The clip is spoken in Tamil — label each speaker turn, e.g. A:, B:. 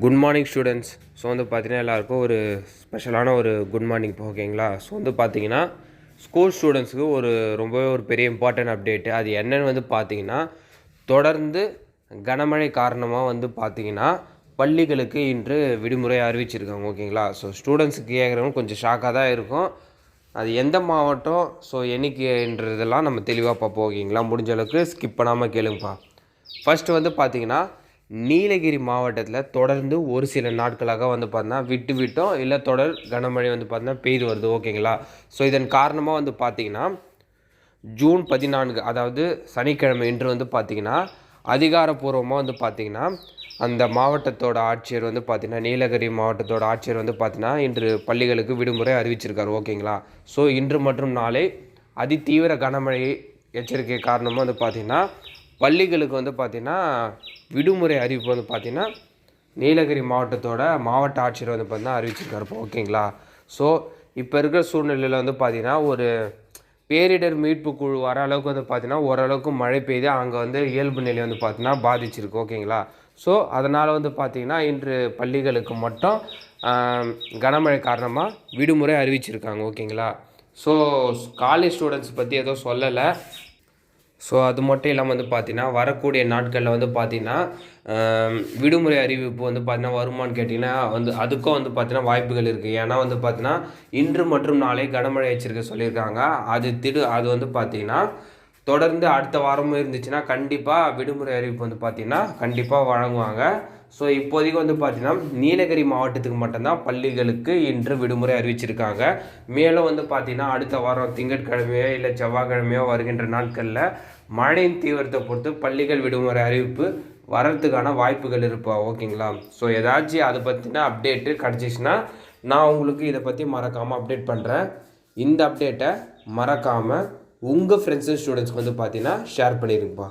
A: Good morning students. ஸோ வந்து பார்த்தீங்கன்னா எல்லாருக்கும் ஒரு ஸ்பெஷலான ஒரு குட் மார்னிங் ஓகேங்களா. ஸோ வந்து பார்த்தீங்கன்னா ஸ்கூல் ஸ்டூடெண்ட்ஸுக்கு ரொம்பவே ஒரு பெரிய இம்பார்ட்டன்ட் அப்டேட்டு. அது என்னென்னு வந்து பார்த்தீங்கன்னா, தொடர்ந்து கனமழை காரணமாக வந்து பார்த்தீங்கன்னா பள்ளிகளுக்கு இன்று விடுமுறை அறிவிச்சிருக்காங்க ஓகேங்களா. ஸோ ஸ்டூடெண்ட்ஸுக்கு கேட்குறவங்க கொஞ்சம் ஷாக்காக தான் இருக்கும். அது எந்த மாவட்டம், ஸோ என்றதெல்லாம் நம்ம தெளிவாக பார்ப்போம் ஓகேங்களா. முடிஞ்ச அளவுக்கு ஸ்கிப் பண்ணாமல் கேளுங்கப்பா. ஃபஸ்ட்டு வந்து பார்த்தீங்கன்னா நீலகிரி மாவட்டத்தில் தொடர்ந்து ஒரு சில நாட்களாக வந்து பார்த்தீங்கன்னா விட்டு விட்டோம் இல்லை தொடர் கனமழை வந்து பார்த்தீங்கன்னா பெய்து வருது ஓகேங்களா. ஸோ இதன் காரணமாக வந்து பார்த்திங்கன்னா ஜூன் 14 அதாவது சனிக்கிழமை இன்று வந்து பார்த்திங்கன்னா அதிகாரப்பூர்வமாக வந்து பார்த்திங்கன்னா அந்த மாவட்டத்தோட ஆட்சியர் வந்து பார்த்திங்கன்னா நீலகிரி மாவட்டத்தோட ஆட்சியர் வந்து பார்த்திங்கன்னா இன்று பள்ளிகளுக்கு விடுமுறை அறிவிச்சிருக்காரு ஓகேங்களா. ஸோ இன்று மற்றும் நாளை அதிதீவிர கனமழை எச்சரிக்கை காரணமாக வந்து பார்த்திங்கன்னா பள்ளிகளுக்கு வந்து பார்த்திங்கன்னா விடுமுறை அறிவிப்பு வந்து பார்த்திங்கன்னா நீலகிரி மாவட்டத்தோட மாவட்ட ஆட்சியர் வந்து பார்த்திங்கன்னா அறிவிச்சிருக்காரு ஓகேங்களா. ஸோ இப்போ இருக்கிற சூழ்நிலையில் வந்து பார்த்திங்கன்னா ஒரு பேரிடர் மீட்பு குழு வர அளவுக்கு வந்து பார்த்திங்கன்னா ஓரளவுக்கு மழை பெய்து அங்கே வந்து இயல்பு நிலை வந்து பார்த்திங்கன்னா பாதிச்சிருக்கு ஓகேங்களா. ஸோ அதனால் வந்து பார்த்திங்கன்னா இன்று பள்ளிகளுக்கு மட்டும் கனமழை காரணமாக விடுமுறை அறிவிச்சிருக்காங்க ஓகேங்களா. ஸோ காலேஜ் ஸ்டூடெண்ட்ஸ் பற்றி எதுவும் சொல்லலை. ஸோ அது மட்டும் இல்லாமல் வந்து பார்த்திங்கன்னா வரக்கூடிய நாட்களில் வந்து பார்த்திங்கன்னா விடுமுறை அறிவிப்பு வந்து பார்த்திங்கன்னா வருமானு கேட்டிங்கன்னா வந்து அதுக்கும் வந்து பார்த்திங்கன்னா வாய்ப்புகள் இருக்குது. ஏன்னா வந்து பார்த்திங்கன்னா இன்று மற்றும் நாளை கனமழை எச்சரிக்கை சொல்லியிருக்காங்க. அது வந்து பார்த்திங்கன்னா தொடர்ந்து அடுத்த வாரமும் இருந்துச்சுன்னா கண்டிப்பாக விடுமுறை அறிவிப்பு வந்து பார்த்திங்கன்னா கண்டிப்பாக வழங்குவாங்க. ஸோ இப்போதைக்கு வந்து பார்த்திங்கன்னா நீலகிரி மாவட்டத்துக்கு மட்டும்தான் பள்ளிகளுக்கு இன்று விடுமுறை அறிவிச்சிருக்காங்க. மேலும் வந்து பார்த்திங்கன்னா அடுத்த வாரம் திங்கட்கிழமையோ இல்லை செவ்வாய்க்கிழமையோ வருகின்ற நாட்களில் மழையின் தீவிரத்தை பொறுத்து பள்ளிகள் விடுமுறை அறிவிப்பு வர்றதுக்கான வாய்ப்புகள் இருப்பா ஓகேங்களா. ஸோ ஏதாச்சும் அதை பற்றின அப்டேட்டு கிடச்சிச்சின்னா நான் உங்களுக்கு இதை பற்றி மறக்காமல் அப்டேட் பண்ணுறேன். இந்த அப்டேட்டை மறக்காமல் உங்கள் ஃப்ரெண்ட்ஸ் அண்ட் ஸ்டூடெண்ட்ஸ்க்கு வந்து பார்த்தீங்கன்னா ஷேர் பண்ணிடுங்கப்பா.